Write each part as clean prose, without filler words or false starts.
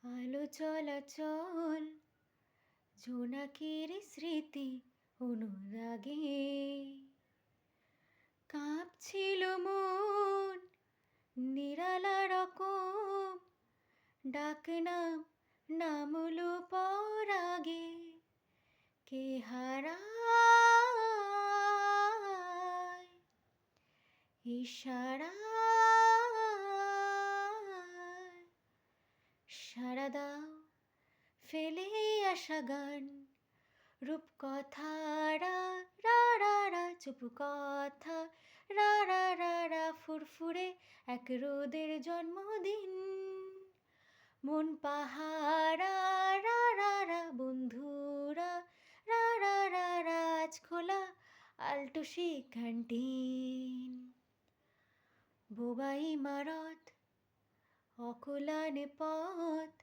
আলো চলাচল জোনাকের স্মৃতি অনুরাগে কাঁপছিল মন নিরালা রকম ডাকনাম নামলো পরাগে কে হারায় ইশারায় সাড়া দাও ফেলে আসা গান রূপকথা রা রা রা রা চুপ কথা রা রা রা রা ফুরফুরে এক রোদের জন্মদিন মন পাহারা রা রা রা বন্ধুরা রা রা রা রা আজ খোলা আলটুসি ক্যান্টিন বোবাই মারত অকুলান পথ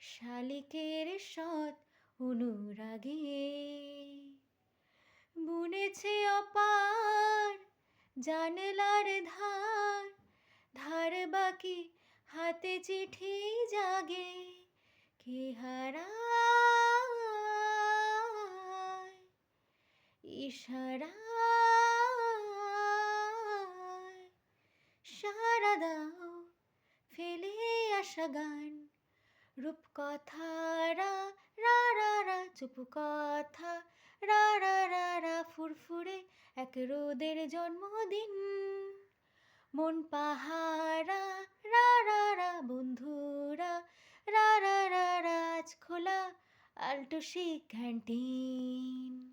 শালিকের সৎ অনুরাগে বুনেছে অপার জানলার ধার ধার বাকি হাতে চিঠি জাগে কে হারায় ইশারায় সাড়া দাও ফেলে আসা গান রূপকথা রা রা রা রা চুপ কথা রা রা রা রা ফুরফুরে এক রোদের জন্মদিন মন পাহারা রা রা রা বন্ধুরা রা রা রা রা আজ খোলা আলটুসি ক্যান্টিন।